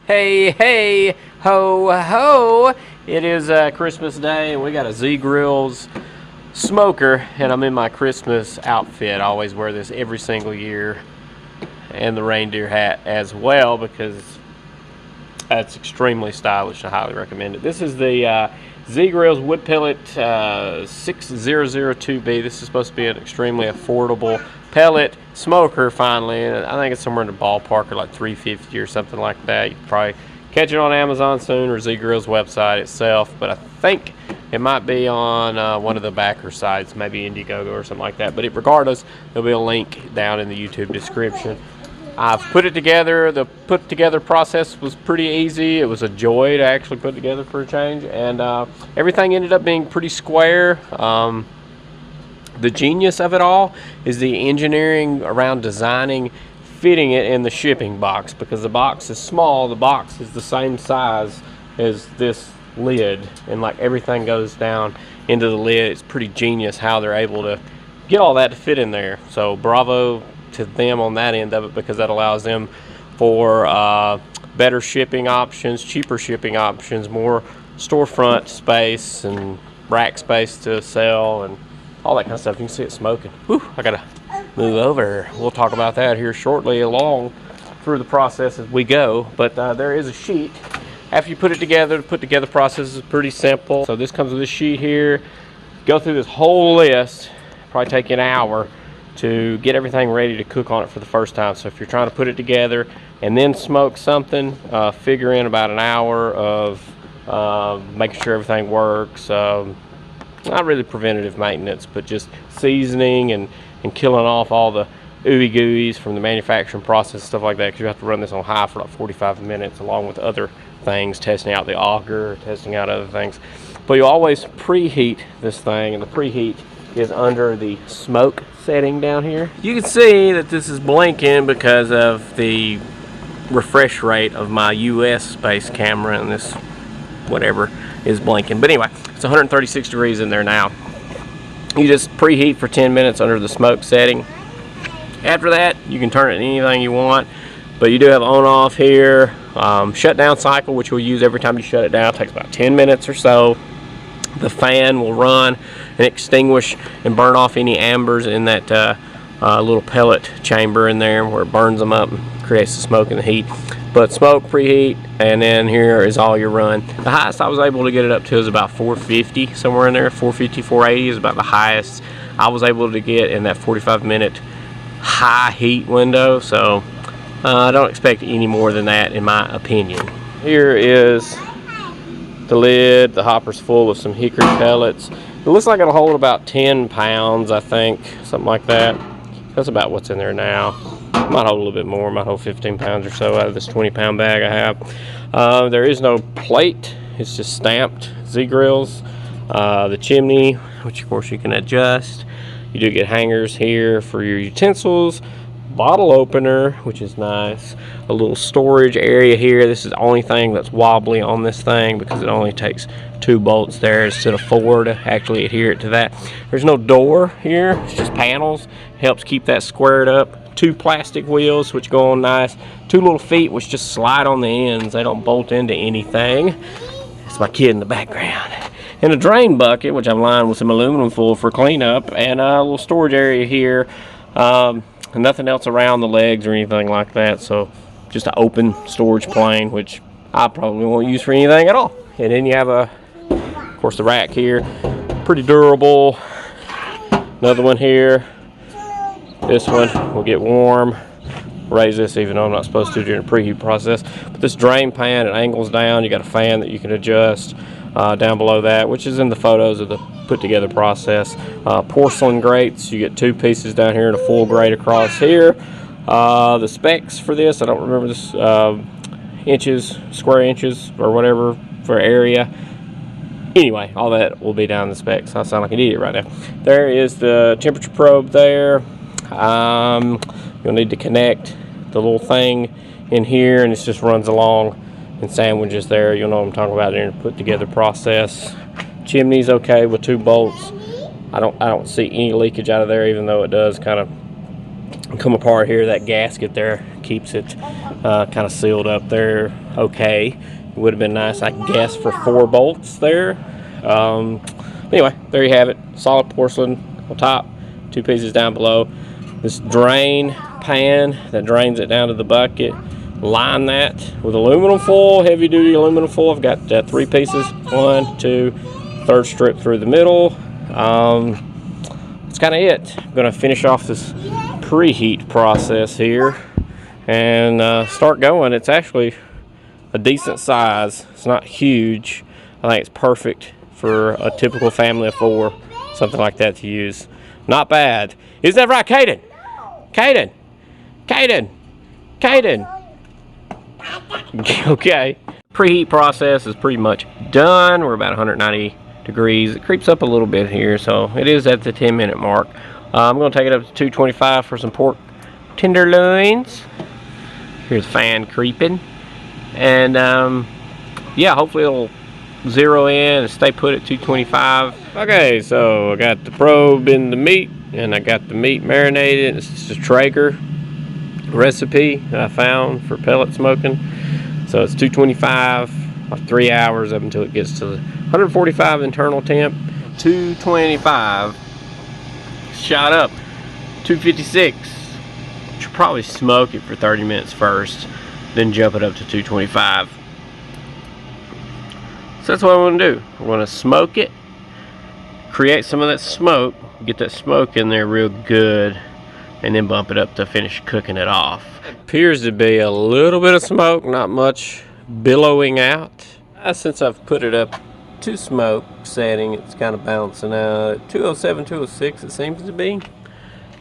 Hey, hey, ho, ho. It is Christmas Day, and we got a zgrills smoker, and I'm in my Christmas outfit. I always wear this every single year, and the reindeer hat as well, because it's extremely stylish. I highly recommend it. This is the zgrills wood pellet 6002B. This is supposed to be an extremely affordable pellet smoker finally, and I think it's somewhere in the ballpark of like $350 or something like that. You can probably catch it on Amazon soon, or zgrills website itself, but I think it might be on one of the backer sites, maybe Indiegogo or something like that. But regardless, there'll be a link down in the YouTube description. I've put it together. The put together process was pretty easy. It was a joy to actually put together for a change, and everything ended up being pretty square. The genius of it all is the engineering around designing, fitting it in the shipping box, because the box is small. The box is the same size as this lid, and like everything goes down into the lid. It's pretty genius how they're able to get all that to fit in there. So bravo to them on that end of it, because that allows them for better shipping options, cheaper shipping options, more storefront space and rack space to sell, and all that kind of stuff. You can see it smoking. Whew, I gotta move over. We'll talk about that here shortly along through the process as we go. But there is a sheet after you put it together. The put together process is pretty simple. So this comes with this sheet here. Go through this whole list. Probably take you an hour to get everything ready to cook on it for the first time. So if you're trying to put it together and then smoke something, figure in about an hour of making sure everything works. Not really preventative maintenance, but just seasoning and killing off all the ooey gooeys from the manufacturing process, stuff like that, because you have to run this on high for like 45 minutes along with other things, testing out the auger, testing out other things. But you always preheat this thing, and the preheat is under the smoke setting down here. You can see that this is blinking because of the refresh rate of my US based camera, and this whatever is blinking. But anyway, it's 136 degrees in there now. You just preheat for 10 minutes under the smoke setting. After that, you can turn it to anything you want, but you do have on off here. Shutdown cycle, which we'll use every time you shut it down. It takes about 10 minutes or so. The fan will run and extinguish and burn off any ambers in that little pellet chamber in there, where it burns them up and creates the smoke and the heat. But smoke, preheat, and then here is all your run. The highest I was able to get it up to is about 450, somewhere in there. 450, 480 is about the highest I was able to get in that 45-minute high heat window. So I don't expect any more than that, in my opinion. Here is the lid. The hopper's full of some hickory pellets. It looks like it'll hold about 10 pounds, I think, something like that. That's about what's in there now. Might hold a little bit more, might hold 15 pounds or so out of this 20-pound bag I have. There is no plate, it's just stamped zgrills. The chimney, which of course you can adjust. You do get hangers here for your utensils. Bottle opener, which is nice. A little storage area here. This is the only thing that's wobbly on this thing, because it only takes 2 bolts there instead of 4 to actually adhere it to that. There's no door here, it's just panels. Helps keep that squared up. 2 plastic wheels, which go on nice. 2 little feet, which just slide on the ends. They don't bolt into anything. It's my kid in the background. And a drain bucket, which I'm lined with some aluminum foil for cleanup, and a little storage area here. And nothing else around the legs or anything like that. So just an open storage plane, which I probably won't use for anything at all. And then you have of course, the rack here. Pretty durable. Another one here. This one will get warm. Raise this, even though I'm not supposed to during the preheat process. But this drain pan, it angles down. You got a fan that you can adjust down below that, which is in the photos of the put together process. Porcelain grates, you get 2 pieces down here and a full grate across here. The specs for this, I don't remember this, inches, square inches or whatever for area. Anyway, all that will be down in the specs. I sound like an idiot right now. There is the temperature probe there. You'll need to connect the little thing in here, and it just runs along and sandwiches there. You'll know what I'm talking about in the put together process. Chimney's okay with 2 bolts. I don't see any leakage out of there, even though it does kind of come apart here. That gasket there keeps it kind of sealed up there okay. It would have been nice, I guess, for 4 bolts there. Anyway, there you have it. Solid porcelain on top, 2 pieces down below. This drain pan that drains it down to the bucket, line that with aluminum foil, heavy duty aluminum foil. I've got 3 pieces, 1, 2, third strip through the middle. That's kind of it. I'm going to finish off this preheat process here and start going. It's actually a decent size. It's not huge. I think it's perfect for a typical family of 4, something like that to use. Not bad. Is that right, Caden? Caden? Caden? Caden? Okay. Preheat process is pretty much done. We're about 190 degrees. It creeps up a little bit here, so it is at the 10-minute mark. I'm going to take it up to 225 for some pork tenderloins. Here's the fan creeping. And yeah, hopefully it'll zero in and stay put at 225. Okay, so I got the probe in the meat, and I got the meat marinated. It's just a Traeger recipe that I found for pellet smoking. So it's 225, like 3 hours up until it gets to the 145 internal temp. 225, shot up 256. Should probably smoke it for 30 minutes first, then jump it up to 225. So that's what I want to do. I want to smoke it, create some of that smoke, get that smoke in there real good, and then bump it up to finish cooking it off. It appears to be a little bit of smoke, not much billowing out. Since I've put it up to smoke setting, it's kind of bouncing out at 207, 206 it seems to be.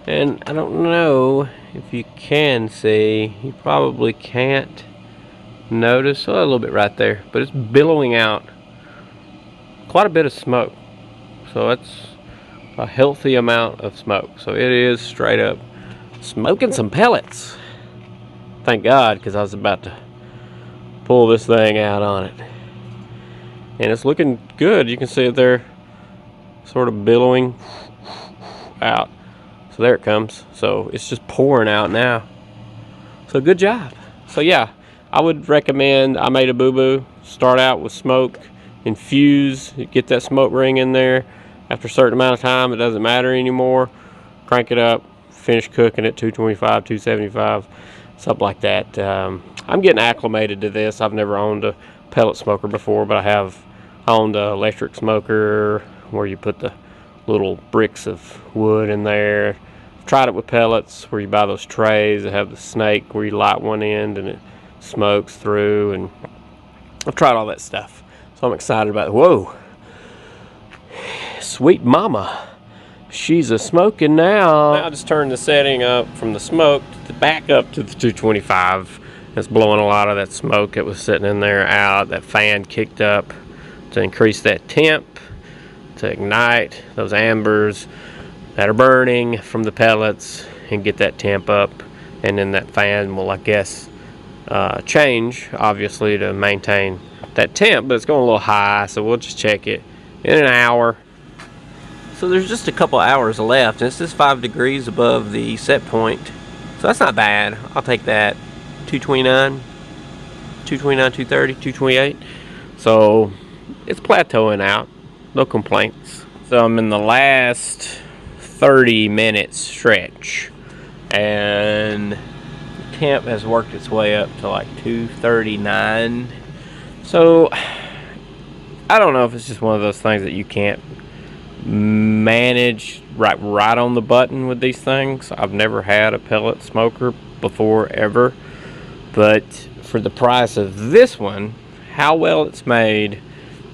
And I don't know if you can see, you probably can't notice, a little bit right there, but it's billowing out quite a bit of smoke. So that's a healthy amount of smoke. So it is straight up smoking some pellets. Thank God, because I was about to pull this thing out on it. And it's looking good. You can see it there sort of billowing out. So there it comes. So it's just pouring out now. So good job. So yeah, I would recommend, I made a boo-boo, start out with smoke, infuse, get that smoke ring in there. After a certain amount of time, it doesn't matter anymore. Crank it up, finish cooking at 225, 275, something like that. I'm getting acclimated to this. I've never owned a pellet smoker before, but I have owned an electric smoker where you put the little bricks of wood in there. I've tried it with pellets where you buy those trays that have the snake where you light one end and it smokes through, and I've tried all that stuff. So I'm excited about it. Whoa. Sweet mama. She's a smoking now. Now I just turned the setting up from the smoke to back up to the 225. It's blowing a lot of that smoke that was sitting in there out. That fan kicked up to increase that temp, to ignite those ambers that are burning from the pellets and get that temp up. And then that fan will, I guess, change, obviously, to maintain that temp, but it's going a little high, so we'll just check it in an hour. So there's just a couple hours left, and it's just 5 degrees above the set point, so that's not bad. I'll take that. 229, 230, 228. So it's plateauing out, no complaints. So I'm in the last 30 minute stretch, and the temp has worked its way up to like 239. So I don't know if it's just one of those things that you can't manage right on the button with these things. I've never had a pellet smoker before ever, but for the price of this one, how well it's made,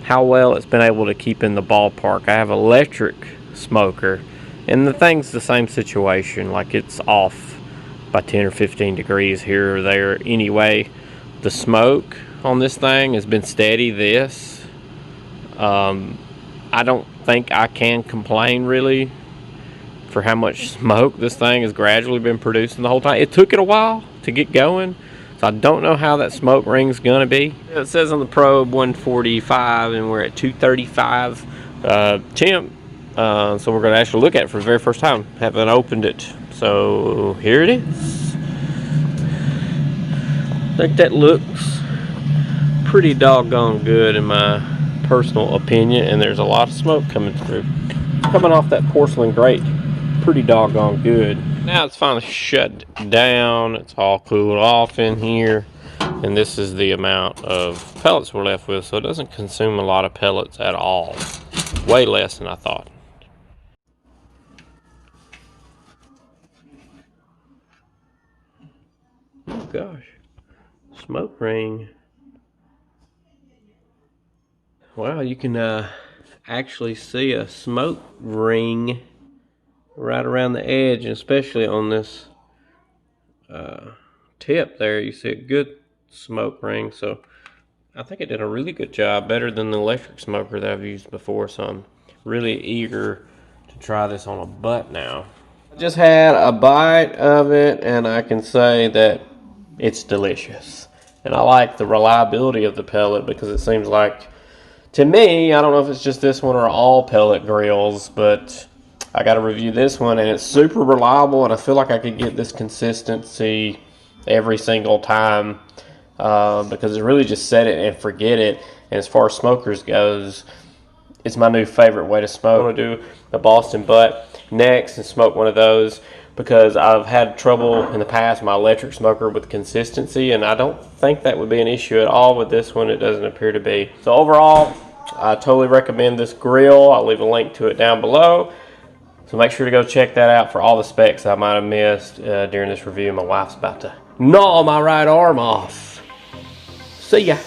how well it's been able to keep in the ballpark. I have an electric smoker, and the thing's the same situation, like it's off by 10 or 15 degrees here or there anyway. The smoke on this thing has been steady. This I don't think I can complain really for how much smoke this thing has gradually been producing the whole time. It took it a while to get going, so I don't know how that smoke ring's gonna be. It says on the probe 145 and we're at 235 temp, so we're gonna actually look at it for the very first time. Haven't opened it So here it is. I think that looks pretty doggone good in my personal opinion, and there's a lot of smoke coming through. Coming off that porcelain grate, pretty doggone good. Now it's finally shut down. It's all cooled off in here, and this is the amount of pellets we're left with, so it doesn't consume a lot of pellets at all. Way less than I thought. Oh gosh, smoke ring. Wow, you can actually see a smoke ring right around the edge, and especially on this tip there, you see a good smoke ring. So I think it did a really good job, better than the electric smoker that I've used before. So I'm really eager to try this on a butt now. I just had a bite of it, and I can say that it's delicious. And I like the reliability of the pellet, because it seems like, to me, I don't know if it's just this one or all pellet grills, but I got to review this one, and it's super reliable, and I feel like I could get this consistency every single time, because it's really just set it and forget it. And as far as smokers goes, it's my new favorite way to smoke. I'm going to do a Boston butt next and smoke one of those, because I've had trouble in the past, my electric smoker, with consistency, and I don't think that would be an issue at all with this one. It doesn't appear to be. So overall, I totally recommend this grill. I'll leave a link to it down below. So make sure to go check that out for all the specs I might have missed during this review. My wife's about to gnaw my right arm off. See ya.